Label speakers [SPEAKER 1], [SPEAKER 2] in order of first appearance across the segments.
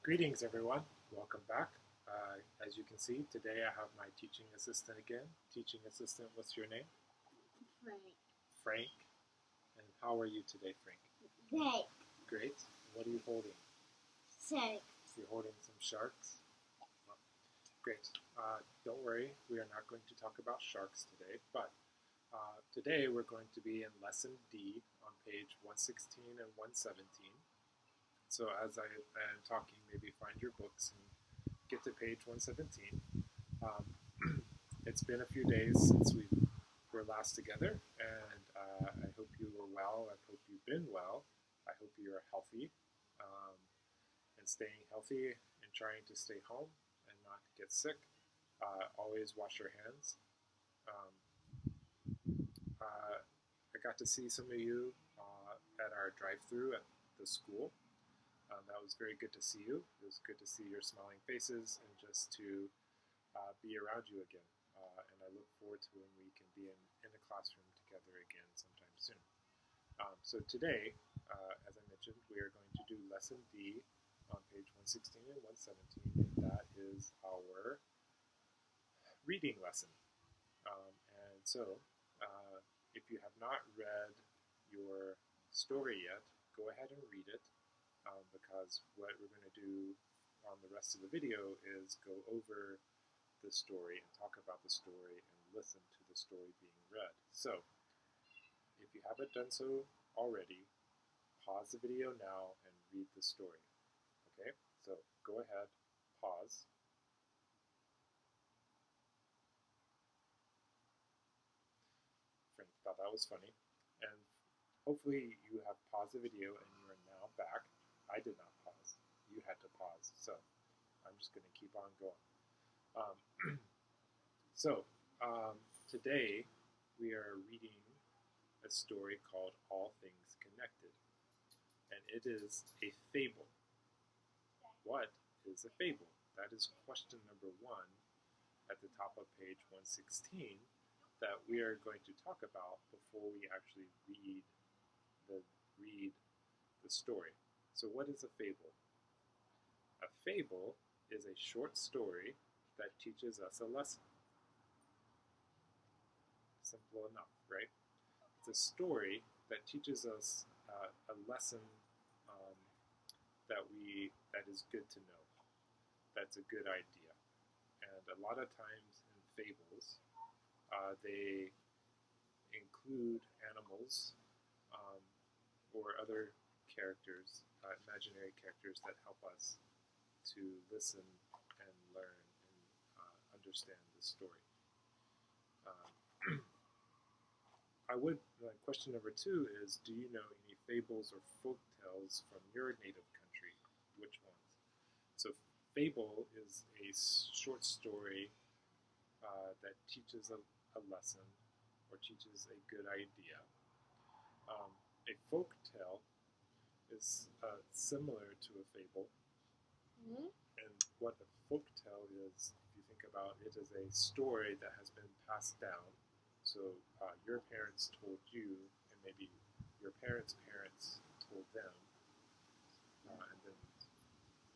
[SPEAKER 1] Greetings, everyone. Welcome back. As you can see, today I have my teaching assistant again. Teaching assistant, what's your name?
[SPEAKER 2] Frank.
[SPEAKER 1] Frank. And how are you today, Frank?
[SPEAKER 2] Great.
[SPEAKER 1] Great. What are you holding?
[SPEAKER 2] Six.
[SPEAKER 1] You're holding some sharks? Well, great. Don't worry, we are not going to talk about sharks today, but today we're going to be in Lesson D on page 116 and 117. So as I am talking, maybe find your books and get to page 117. Um, it's been a few days since we were last together, and I hope you were well. I hope you've been well. I hope you're healthy um, and staying healthy and trying to stay home and not get sick. Always wash your hands. Um, I got to see some of you at our drive-through at the school. That was very good to see you. It was good to see your smiling faces and just to be around you again. And I look forward to when we can be in a classroom together again sometime soon. So today, as I mentioned, we are going to do Lesson D on page 116 and 117, and that is our reading lesson. And so, if you have not read your story yet, go ahead and read it, because what we're going to do on the rest of the video is go over the story and talk about the story and listen to the story being read. So, if you haven't done so already, pause the video now and read the story. Okay? So, go ahead, pause. Frank thought that was funny. And hopefully you have paused the video and you are now back. I did not pause. You had to pause. So, I'm just going to keep on going. Um, so, today we are reading a story called All Things Connected, and it is a fable. What is a fable? That is question number one at the top of page 116 that we are going to talk about before we actually the read the story. So, what is a fable? A fable is a short story that teaches us a lesson. Simple enough, right? It's a story that teaches us a lesson um, that is good to know. That's a good idea. And a lot of times in fables, they include animals um, or other characters, imaginary characters that help us to listen and learn and understand the story. Question number two is, do you know any fables or folk tales from your native country? Which ones? So, fable is a short story that teaches a lesson or teaches a good idea. A folk tale is similar to a fable.
[SPEAKER 2] Hmm?
[SPEAKER 1] And what a folk tale is, if you think about it, is a story that has been passed down. So your parents told you, and maybe your parents' parents told them, and then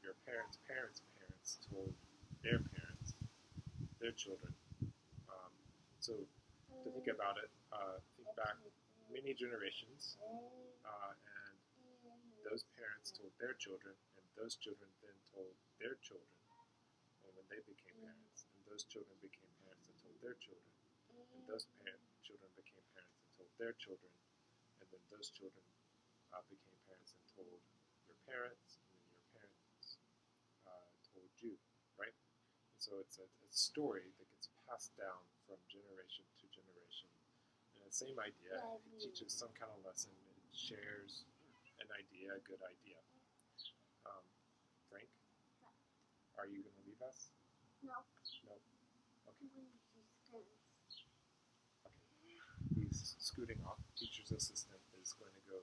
[SPEAKER 1] your parents' parents' parents told their parents, their children. Um, so to think about it, think back many generations, and those parents told their children, and those children then told their children, and when they became parents, and those children became parents and told their children, and those children became parents and told their children, and then those children became parents and told your parents, and then your parents told you, right? And so it's a story that gets passed down from generation to generation. And the same idea, it teaches some kind of lesson, it shares an idea, a good idea. Frank, are you going to leave us?
[SPEAKER 2] No.
[SPEAKER 1] No? Okay. He's scooting off. Teacher's assistant is going to go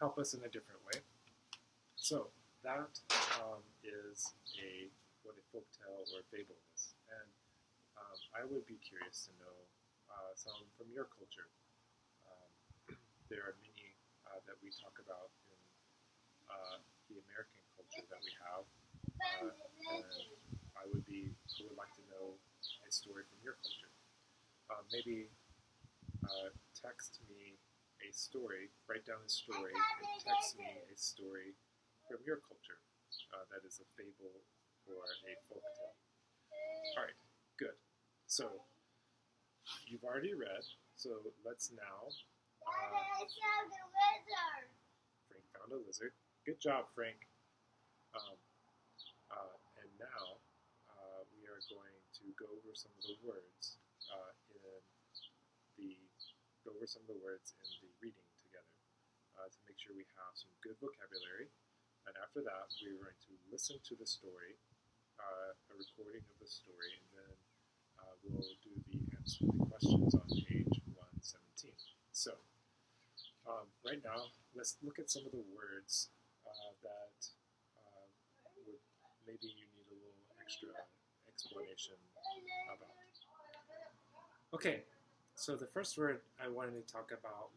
[SPEAKER 1] help us in a different way. So that is what a folk tale or a fable is. And I would be curious to know some from your culture. There are many that we talk about in the American culture that we have, and I would like to know a story from your culture. Maybe text me a story, write down a story, and text me a story from your culture that is a fable or a folk tale. All right, good. So you've already read, so let's now. Frank found a lizard. Good job, Frank. And now we are going to go over some of the words in the reading together to make sure we have some good vocabulary. And after that, we're going to listen to the story, a recording of the story, and then we'll do the questions on page 117. So right now, let's look at some of the words that maybe you need a little extra explanation about. Okay, so the first word I wanted to talk about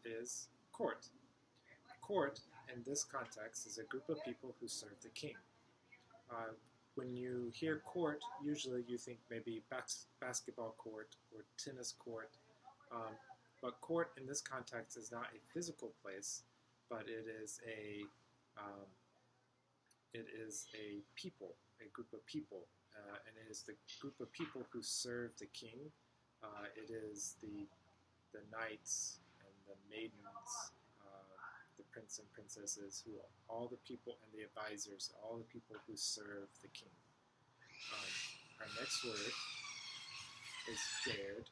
[SPEAKER 1] is court. Court, in this context, is a group of people who serve the king. When you hear court, usually you think maybe basketball court or tennis court. But court in this context is not a physical place, but it is a people, a group of people, and it is the group of people who serve the king. It is the knights and the maidens, the prince and princesses, all the people, and the advisors, all the people who serve the king. Our next word is dared,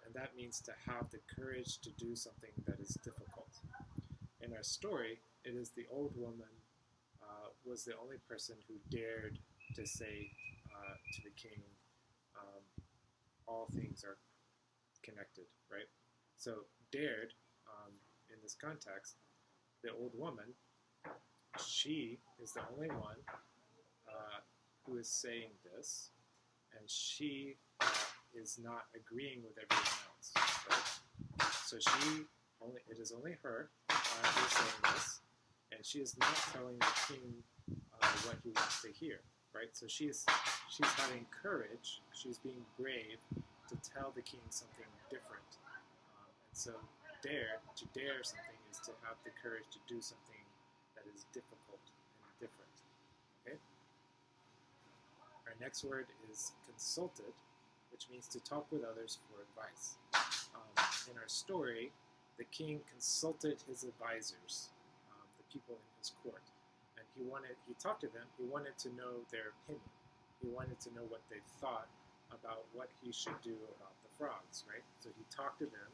[SPEAKER 1] and that means to have the courage to do something that is difficult. In our story, it is the old woman was the only person who dared to say to the king, all things are connected, right? So dared, in this context, the old woman, she is the only one who is saying this, and she is not agreeing with everyone else, right? So it is only her who is saying this, and she is not telling the king what he wants to hear, right? So she's having courage, she's being brave to tell the king something different. And so to dare something is to have the courage to do something that is difficult and different, okay? Our next word is consulted, which means to talk with others for advice. In our story, the king consulted his advisors, the people in his court, and he talked to them. He wanted to know their opinion. He wanted to know what they thought about what he should do about the frogs, right? So he talked to them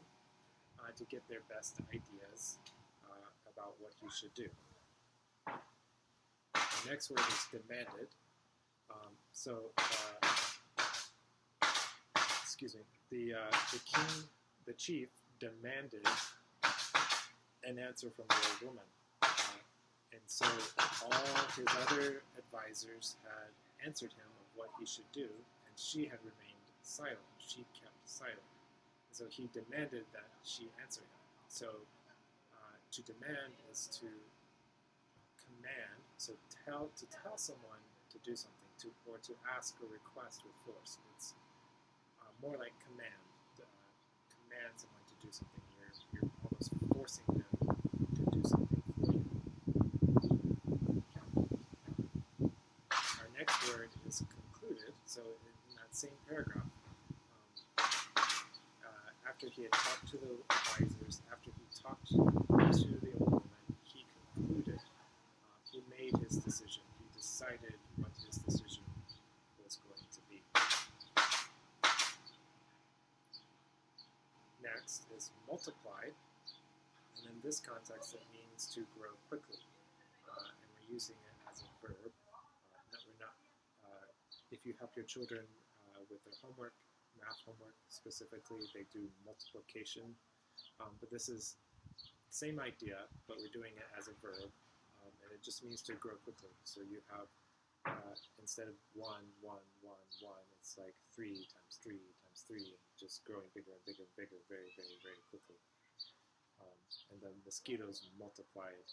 [SPEAKER 1] to get their best ideas about what he should do. The next word is demanded. The chief demanded an answer from the old woman. And so all his other advisors had answered him of what he should do, and she had remained silent. She kept silent. And so he demanded that she answer him. So to demand is to command, so to tell someone to do something, or to ask or request with force. It's more like command. Command someone to do something. You're almost forcing them to do something for you. Our next word is concluded. So in that same paragraph, after he had talked to the advisors, after he talked to the old woman, he concluded. He made his decision. He decided what his decision was going to be. Next is multiplied, and in this context it means to grow quickly, and we're using it as a verb. If you help your children with their homework, math homework specifically, they do multiplication, but this is the same idea, but we're doing it as a verb, and it just means to grow quickly. So you have, instead of 1, 1, 1, 1, it's like 3 times 3 times 3, and just growing bigger and bigger and bigger very, very, very quickly. And the mosquitoes multiplied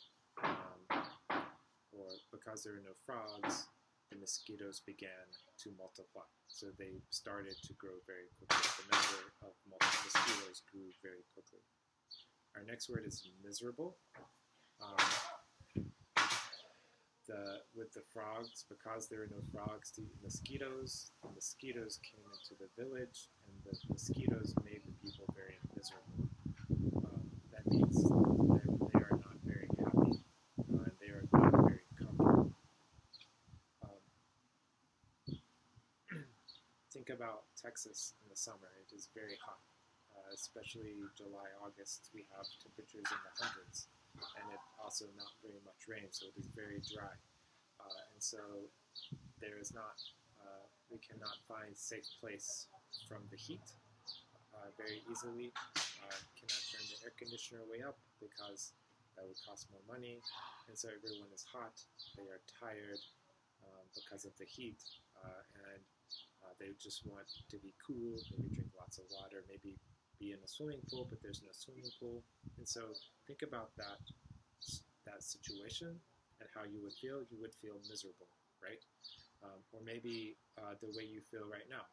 [SPEAKER 1] or because there are no frogs, the mosquitoes began to multiply. So they started to grow very quickly. The number of mosquitoes grew very quickly. Our next word is miserable. With the frogs, because there are no frogs to eat mosquitoes, the mosquitoes came into the village, and the mosquitoes made the people very miserable. That means that they are not very happy, and they are not very comfortable. Think about Texas in the summer. It is very hot, especially July, August. We have temperatures in the hundreds, and it also not very much rain, so it is very dry. And so there is not, we cannot find safe place from the heat very easily. Cannot turn the air conditioner way up because that would cost more money. And so everyone is hot. They are tired because of the heat, and they just want to be cool. Maybe drink lots of water. Maybe be in a swimming pool, but there's no swimming pool. And so think about that situation and how you would feel. You would feel miserable, right? Or maybe the way you feel right now.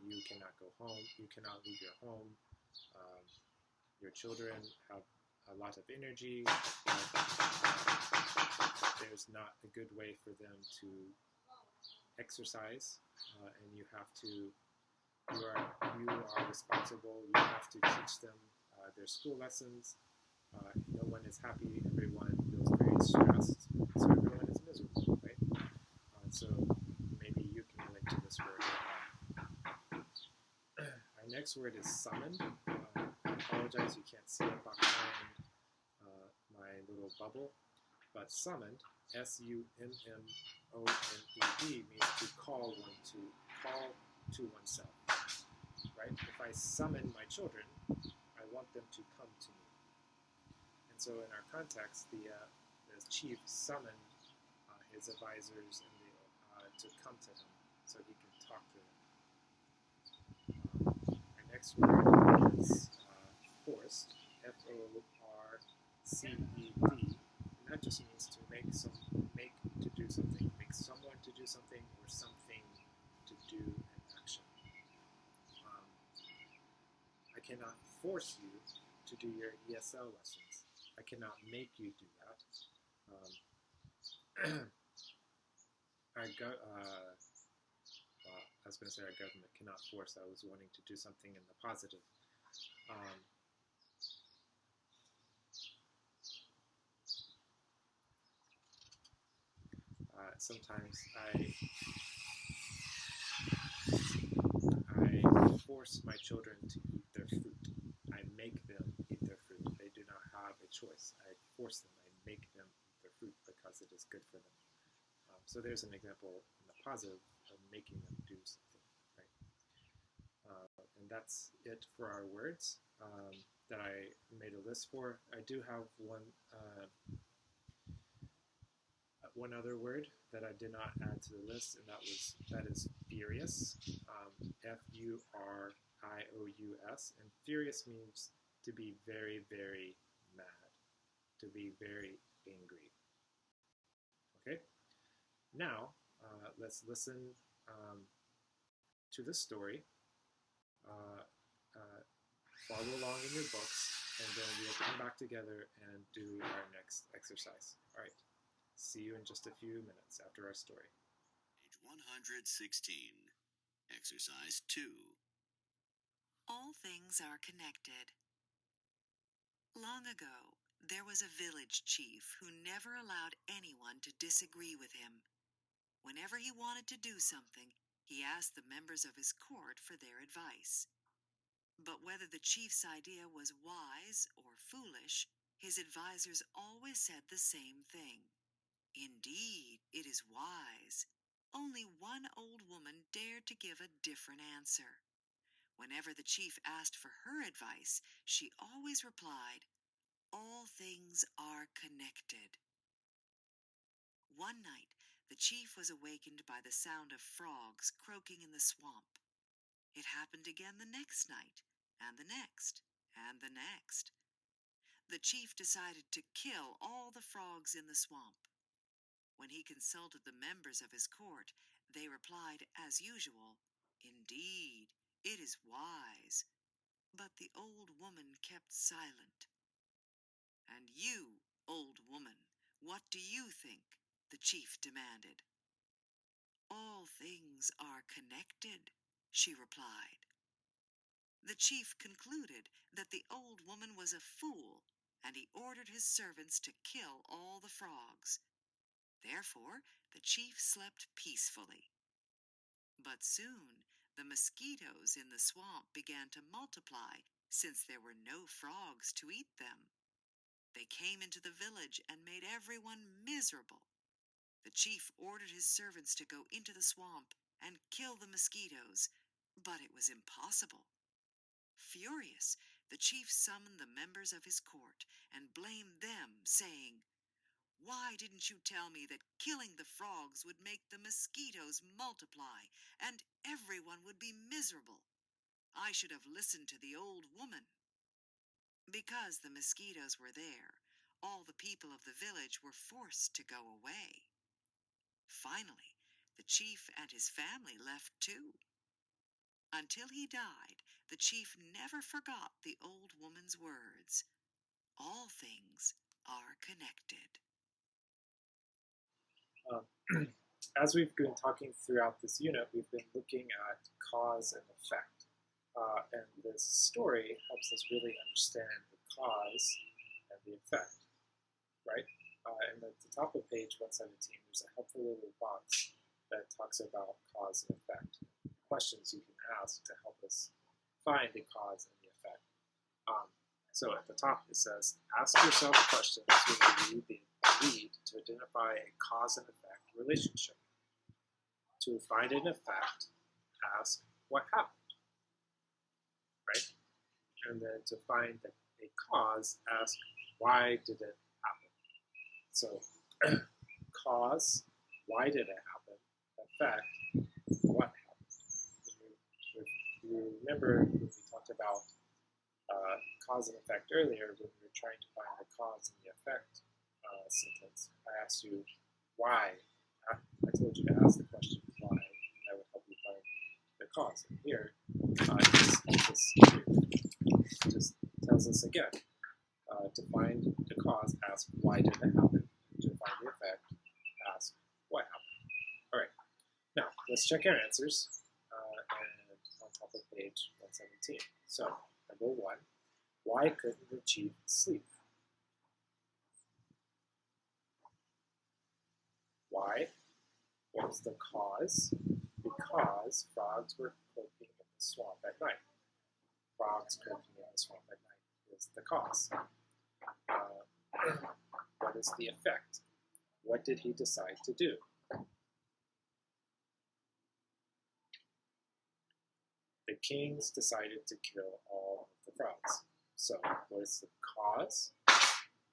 [SPEAKER 1] You cannot go home. You cannot leave your home. Your children have a lot of energy. There's not a good way for them to exercise, and you are responsible. You have to teach them their school lessons. No one is happy. Everyone feels very stressed. So everyone is miserable, right? So maybe you can relate to this word. Our next word is summoned. I apologize, you can't see it behind my little bubble, but summoned, S-U-M-M-O-N-E-D, means to call to oneself, right? If I summon my children, I want them to come to me. And so in our context, the chief summoned his advisors and to come to him so he can talk to them. Our next word is forced, F-O-R-C-E-D, and that just means to make to do something, make someone to do something or something to do an action. I cannot force you to do your ESL lessons. I cannot make you do that. I was going to say our government cannot force. I was wanting to do something in the positive. Sometimes I force my children to eat their fruit. I make them eat their fruit. They do not have a choice. I force them. I make them eat their fruit because it is good for them. So there's an example in the positive of making them do something, right? And that's it for our words that I made a list for. I do have one other word that I did not add to the list, and that is furious, F-U-R-I-O-U-S, and furious means to be very, very mad, to be very angry. Okay, now let's listen to the story. Follow along in your books, and then we'll come back together and do our next exercise. All right. See you in just a few minutes after our story.
[SPEAKER 3] Page 116. Exercise 2. All things are connected. Long ago, there was a village chief who never allowed anyone to disagree with him. Whenever he wanted to do something, he asked the members of his court for their advice. But whether the chief's idea was wise or foolish, his advisors always said the same thing. Indeed, it is wise. Only one old woman dared to give a different answer. Whenever the chief asked for her advice, she always replied, "All things are connected." One night, the chief was awakened by the sound of frogs croaking in the swamp. It happened again the next night, and the next, and the next. The chief decided to kill all the frogs in the swamp. When he consulted the members of his court, they replied, as usual, "Indeed, it is wise." But the old woman kept silent. "And you, old woman, what do you think?" the chief demanded. "All things are connected," she replied. The chief concluded that the old woman was a fool, and he ordered his servants to kill all the frogs. Therefore, the chief slept peacefully. But soon, the mosquitoes in the swamp began to multiply, since there were no frogs to eat them. They came into the village and made everyone miserable. The chief ordered his servants to go into the swamp and kill the mosquitoes, but it was impossible. Furious, the chief summoned the members of his court and blamed them, saying, "Why didn't you tell me that killing the frogs would make the mosquitoes multiply and everyone would be miserable? I should have listened to the old woman." Because the mosquitoes were there, all the people of the village were forced to go away. Finally, the chief and his family left too. Until he died, the chief never forgot the old woman's words. All things are connected.
[SPEAKER 1] As we've been talking throughout this unit, we've been looking at cause and effect. And this story helps us really understand the cause and the effect, right? And at the top of page 117, there's a helpful little box that talks about cause and effect, questions you can ask to help us find the cause and the effect. So at the top it says, ask yourself questions when you read to identify a cause and effect relationship. To find an effect, ask what happened, right? And then to find a cause, ask why did it happen? So cause, why did it happen? Effect, what happened? If you remember when we talked about cause and effect earlier, when we were trying to find the cause and the effect sentence, I asked you why. I told you to ask the question why, and that would help you find the cause. And here, this just tells us again, to find the cause, ask why did it happen. To find the effect, ask what happened. All right, now let's check our answers, and on top of page 117. So, number 1, why couldn't the chief sleep? Why? What was the cause? Because frogs were croaking in the swamp at night. Frogs croaking in the swamp at night is the cause. What is the effect? What did he decide to do? The kings decided to kill all of the frogs. So, what is the cause?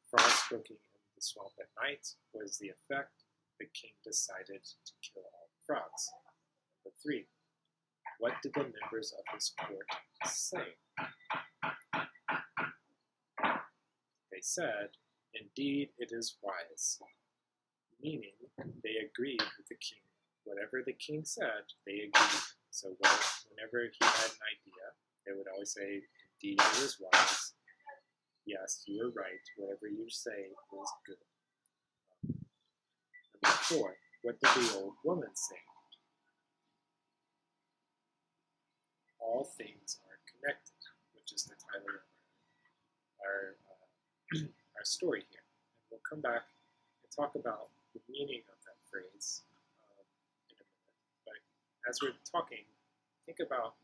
[SPEAKER 1] Frogs croaking in the swamp at night. What is the effect? The king decided to kill all the frogs. Number 3, what did the members of his court say? They said, "Indeed, it is wise," meaning they agreed with the king. Whatever the king said, they agreed. So whenever he had an idea, they would always say, "Indeed, it is wise." Yes, you are right. Whatever you say is good. Number 4, what did the old woman say? All things are connected, which is the title of our story here. And we'll come back and talk about the meaning of that phrase in a minute. But as we're talking, think about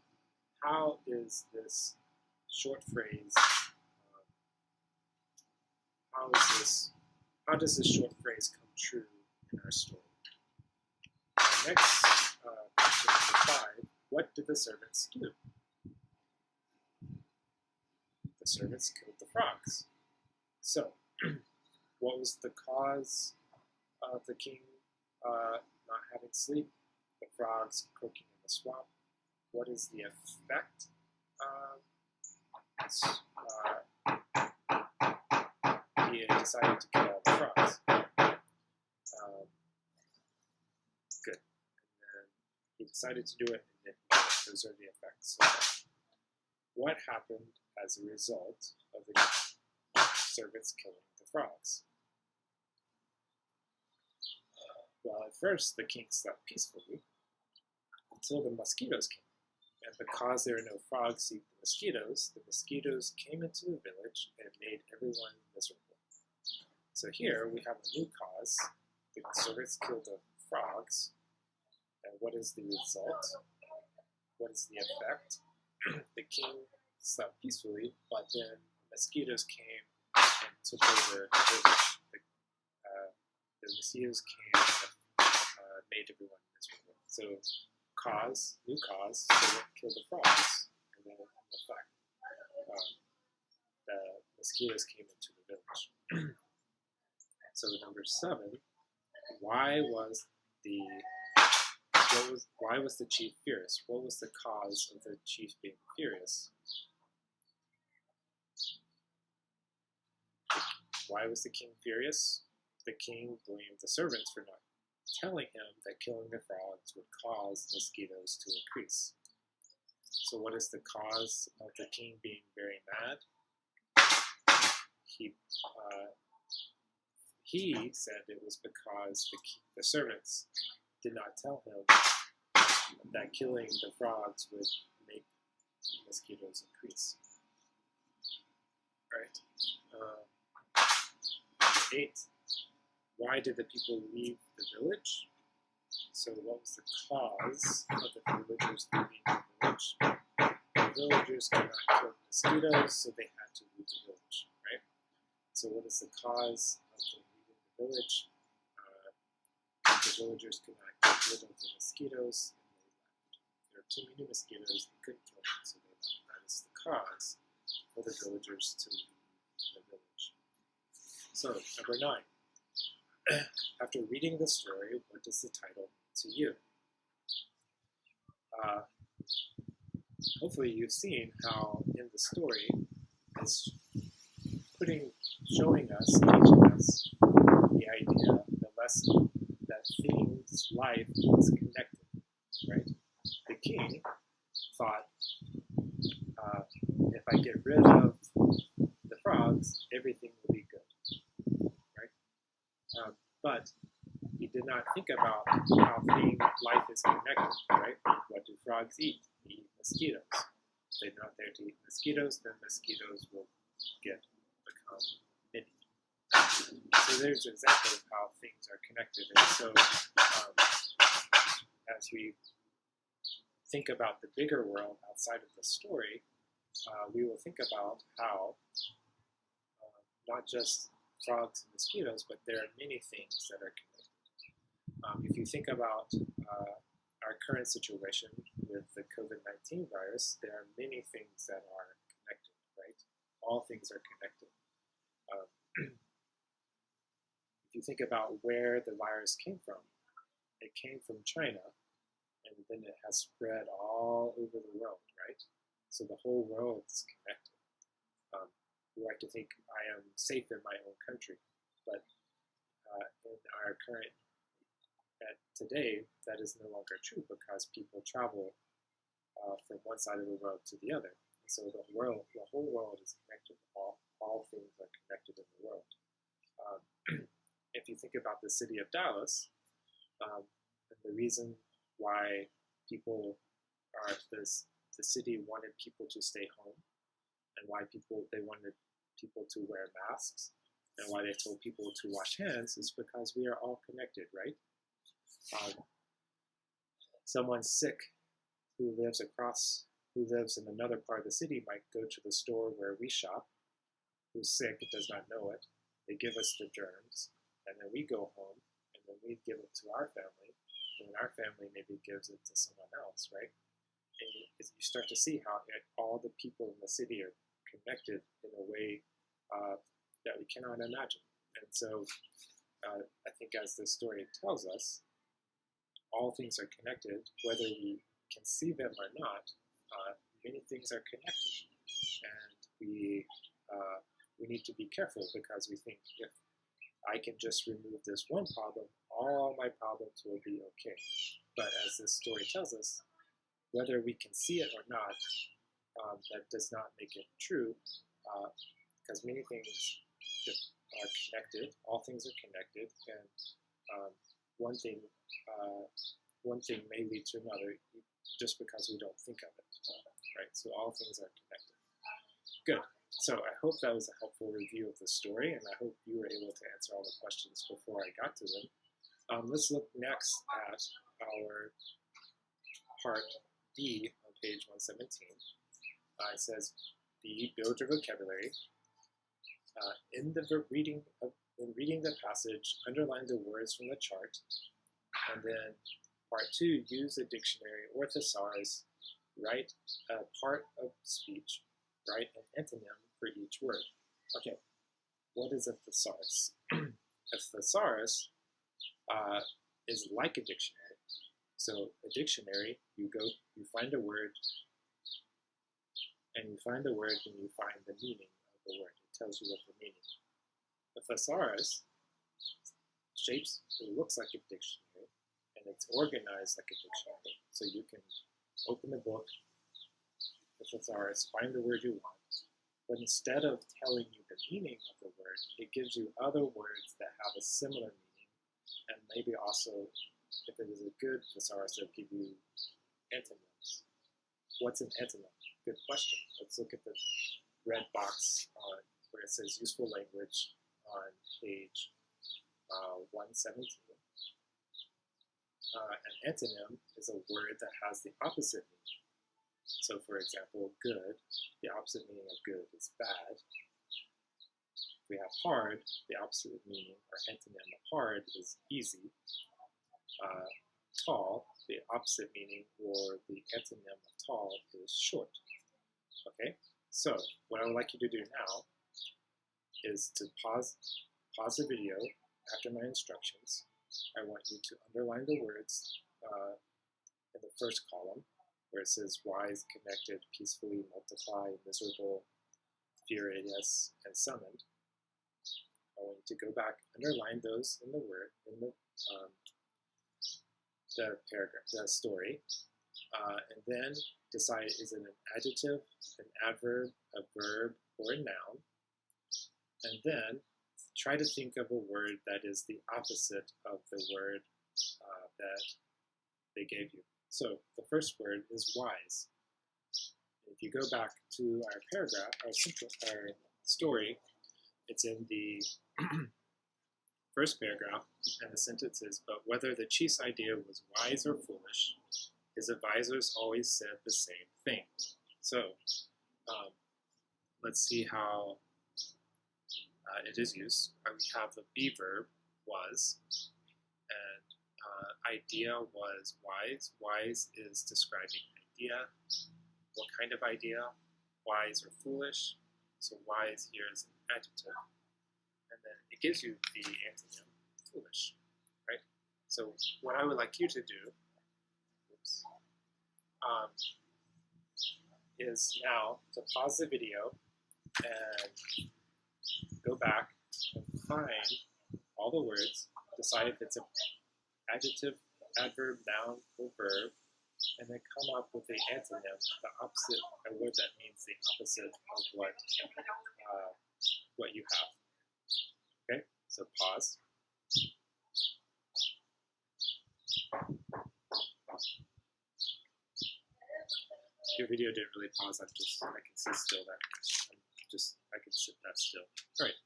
[SPEAKER 1] how is this short phrase, how does this short phrase come true in our story? Next, question number 5, what did the servants do? The servants killed the frogs. So, what was the cause of the king not having sleep? The frogs croaking in the swamp. What is the effect? He decided to kill all the frogs. decided to do it, and those are the effects. So what happened as a result of the servants killing the frogs? Well, at first the king slept peacefully until the mosquitoes came. And because there are no frogs to eat the mosquitoes came into the village and made everyone miserable. So here we have a new cause. The servants killed the frogs. And what is the result? What is the effect? The king slept peacefully, but then mosquitoes came and took over the village. The mosquitoes came and made everyone miserable. So new cause, so kill the frogs, and then in effect, the mosquitoes came into the village. So number 7, why was the chief furious? What was the cause of the chief being furious? Why was the king furious? The king blamed the servants for not telling him that killing the frogs would cause mosquitoes to increase. So what is the cause of the king being very mad? He said it was because the servants did not tell him that killing the frogs would make mosquitoes increase. Right. Number 8. Why did the people leave the village? So what was the cause of the villagers leaving the village? The villagers could not kill mosquitoes, so they had to leave the village, right? So what is the cause of them leaving the village? The villagers could not get rid of the mosquitoes, and they left. There were too many mosquitoes, they couldn't kill them, so they left. That is the cause for the villagers to leave the village. So, number 9. After reading the story, what does the title mean to you? Hopefully you've seen how in the story it's showing us, teaching us the idea, the lesson, that life is connected, right? The king thought, if I get rid of the frogs, everything will be good, right? But he did not think about how life is connected, right? What do frogs eat? They eat mosquitoes. If they're not there to eat mosquitoes, then mosquitoes will become many. So there's an example of how things are connected. And so as we think about the bigger world outside of the story, we will think about how not just frogs and mosquitoes, but there are many things that are connected. If you think about our current situation with the COVID-19 virus, there are many things that are connected, right? All things are connected. If you think about where the virus came from, it came from China, and then it has spread all over the world, right? So the whole world is connected. We like to think I am safe in my own country, but in our current today, that is no longer true because people travel from one side of the world to the other. And so the whole world is connected. All things are connected in the world. If you think about the city of Dallas, and the reason why the city wanted people to stay home, and why they wanted people to wear masks, and why they told people to wash hands is because we are all connected, right? Someone sick who lives in another part of the city might go to the store where we shop, who's sick, does not know it. They give us the germs, and then we go home, and then we give it to our family, and then our family maybe gives it to someone else, right? And you start to see how all the people in the city are connected in a way that we cannot imagine. And so I think as the story tells us, all things are connected, whether we can see them or not. Many things are connected, and we need to be careful because we think if I can just remove this one problem, all my problems will be okay. But as this story tells us, whether we can see it or not, that does not make it true, because many things are connected. All things are connected, and one thing may lead to another, just because we don't think of it, right? So all things are connected. Good. So I hope that was a helpful review of the story, and I hope you were able to answer all the questions before I got to them. Let's look next at our part B on page 117. It says, B, build your vocabulary. In reading the passage, underline the words from the chart, and then part 2, use a dictionary or thesaurus. Write a part of speech. Write an antonym for each word. Okay, what is a thesaurus? A thesaurus is like a dictionary. So a dictionary, you find a word, and you find the word, and you find the meaning of the word. It tells you what the meaning is. A thesaurus looks like a dictionary, and it's organized like a dictionary. So you can open the book, the thesaurus, find the word you want, but instead of telling you the meaning of the word, it gives you other words that have a similar meaning, and maybe also, if it is a good thesaurus, it'll give you antonyms. What's an antonym? Good question. Let's look at the red box where it says useful language on page 117. An antonym is a word that has the opposite meaning. So, for example, good, the opposite meaning of good is bad. If we have hard, the opposite meaning or antonym of hard is easy. Tall, the opposite meaning or the antonym of tall is short. Okay, so what I would like you to do now is to pause the video after my instructions. I want you to underline the words in the first column where it says wise, connected, peacefully, multiply, miserable, furious, and summoned. I want you to go back, underline those in the word, in the paragraph, the story, and then decide, is it an adjective, an adverb, a verb, or a noun? And then try to think of a word that is the opposite of the word that they gave you. So the first word is wise. If you go back to our paragraph, our story, it's in the first paragraph, and the sentence is, but whether the chief's idea was wise or foolish, his advisors always said the same thing. So let's see how it is used. We have the be verb, was, and idea was wise. Wise is describing idea. What kind of idea? Wise or foolish. So wise here is an adjective. And then it gives you the antonym, foolish, right? So what I would like you to do is now to pause the video and go back and find all the words, decide if it's an adjective, adverb, noun, or verb, and then come up with the antonym, the opposite, a word that means the opposite of what you have. Okay, so pause. Your video didn't really pause. I can sit still. I can sit that still. All right.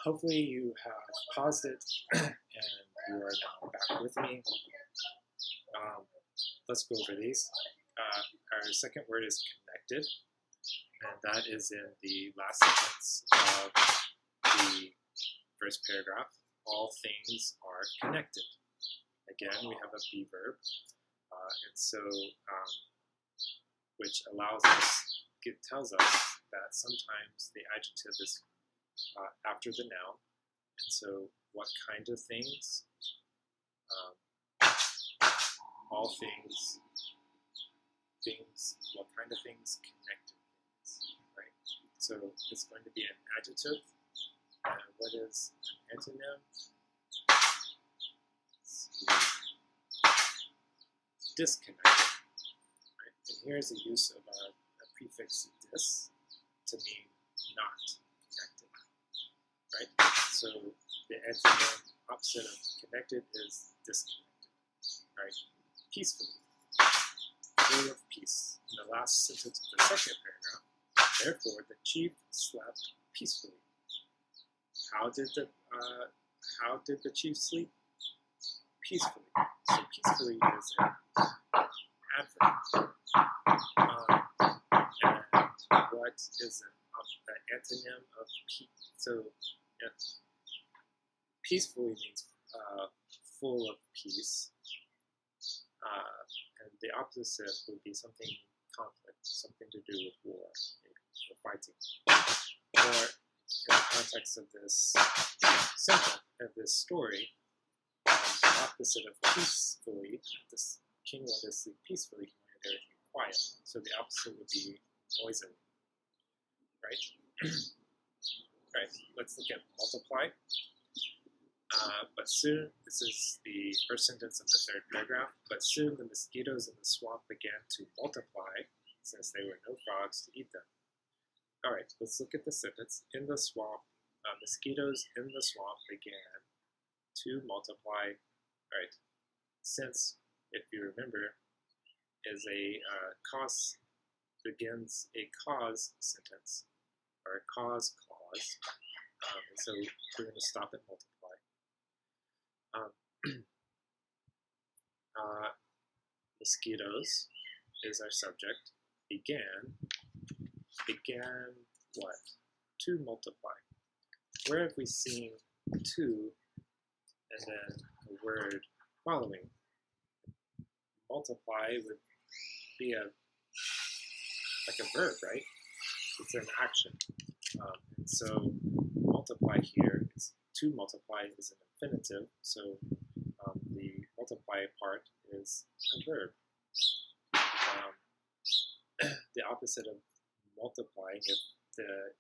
[SPEAKER 1] Hopefully you have paused it and you are now back with me. Let's go over these. Our second word is connected, and that is in the last sentence of the first paragraph. All things are connected. Again, we have a be verb, and so which tells us that sometimes the adjective is after the noun, and so what kind of things? All things, what kind of things? Connected things, right? So it's going to be an adjective. And what is an antonym? disconnected. Right? And here's the use of a prefix dis to mean not connected. Right? So the antonym opposite of connected is disconnected. Right? Peacefully. Full of peace. In the last sentence of the second paragraph, therefore the chief slept peacefully. How did the chief sleep? Peacefully. So peacefully is an adverb. And what is an antonym of peace? So yeah, peacefully means full of peace. And the opposite would be something conflict, something to do with war, maybe, or fighting. Or in the context of this sentence, of this story, the opposite of peacefully, this king wanted to sleep peacefully, he wanted everything quiet. So the opposite would be noisily. Right? Right, let's look at multiply. But soon, this is the first sentence of the third paragraph, but soon the mosquitoes in the swamp began to multiply, since there were no frogs to eat them. Alright, let's look at the sentence. In the swamp, mosquitoes in the swamp began to multiply. Alright, since, if you remember, is a cause, begins a cause sentence, or a cause clause, and so we're going to stop at multiply. Mosquitoes is our subject. Began what? To multiply. Where have we seen to and then a word following? Multiply would be like a verb, right? It's an action. And so multiply here is to multiply is an infinitive, so the multiply part is a verb. The opposite of multiplying, if the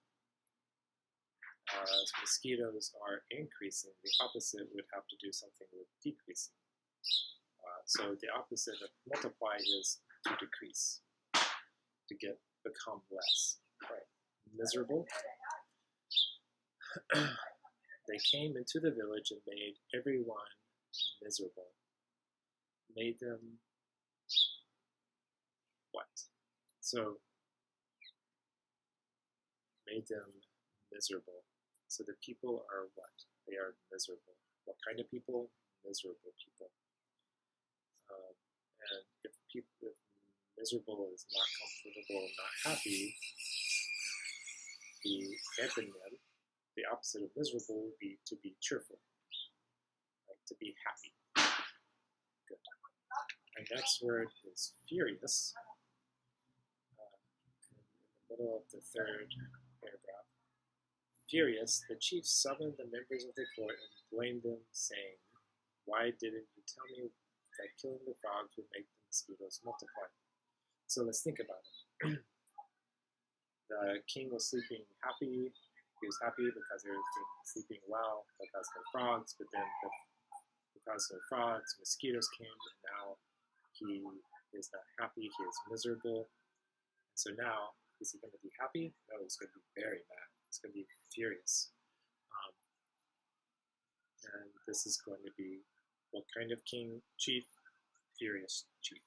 [SPEAKER 1] mosquitoes are increasing, the opposite would have to do something with decreasing. So the opposite of multiply is to decrease, to become less. Right? Miserable. They came into the village and made everyone miserable. Made them what? So, made them miserable. So the people are what? They are miserable. What kind of people? Miserable people. And if miserable is not comfortable, not happy, the antonym, the opposite of miserable would be to be cheerful, right? To be happy. Good. Our next word is furious. In the middle of the third paragraph. Furious, the chief summoned the members of the court and blamed them, saying, "Why didn't you tell me that killing the frogs would make the mosquitoes multiply?" So let's think about it. The king was sleeping happy. He was happy because they were sleeping well, because of the frogs, but then because of the frogs, mosquitoes came, and now he is not happy, he is miserable. And so now, is he going to be happy? No, he's going to be very mad. He's going to be furious. And this is going to be what kind of king? Chief? Furious chief.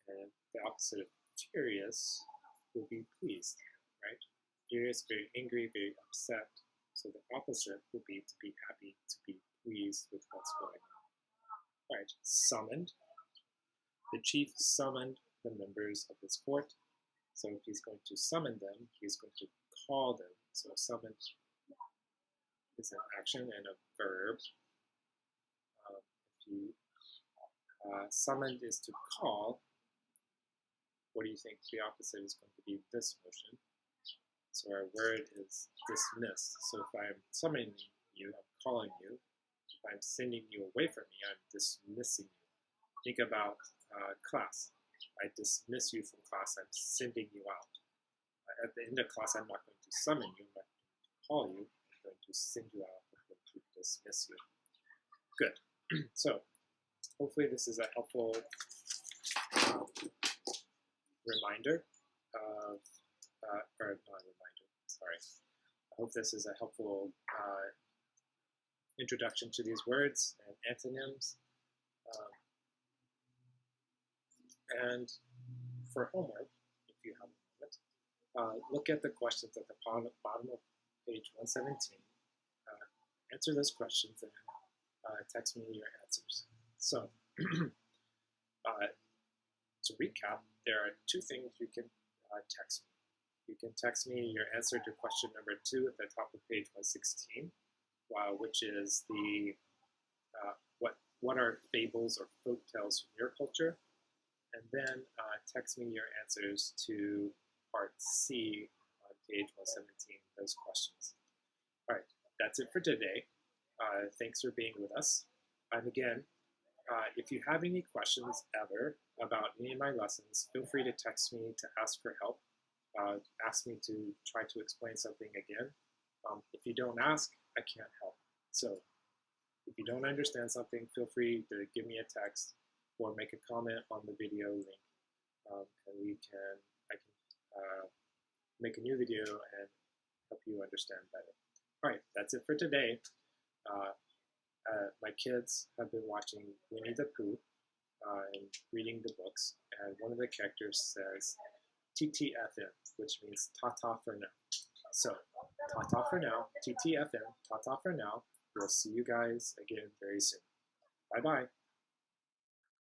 [SPEAKER 1] And the opposite of furious will be pleased, right? Furious, very angry, very upset. So the opposite would be to be happy, to be pleased with what's going on. All right, summoned. The chief summoned the members of his court. So if he's going to summon them, he's going to call them. So summoned is an action and a verb. Summoned is to call. What do you think the opposite is going to be this motion? So our word is dismiss. So if I'm summoning you, I'm calling you. If I'm sending you away from me, I'm dismissing you. Think about class. I dismiss you from class, I'm sending you out. At the end of class, I'm not going to summon you, I'm not going to call you, I'm going to send you out, I'm going to dismiss you. Good. So, hopefully this is a helpful reminder of, or not a reminder, sorry. I hope this is a helpful introduction to these words and antonyms. And for homework, if you have a moment, look at the questions at the bottom of page 117. Answer those questions and text me your answers. So, to recap, there are two things you can text me. You can text me your answer to question number 2 at the top of page 116, which is the what are fables or folk tales from your culture, and then text me your answers to part C on page 117, those questions. All right, that's it for today. Thanks for being with us. And again, if you have any questions ever about any of my lessons, feel free to text me to ask for help. Ask me to try to explain something again. If you don't ask, I can't help. So if you don't understand something, feel free to give me a text or make a comment on the video link, and I can make a new video and help you understand better. All right, that's it for today. My kids have been watching Winnie the Pooh and reading the books, and one of the characters says TTFN, which means ta-ta for now. So, ta-ta for now, TTFN, ta-ta for now. We'll see you guys again very soon. Bye-bye.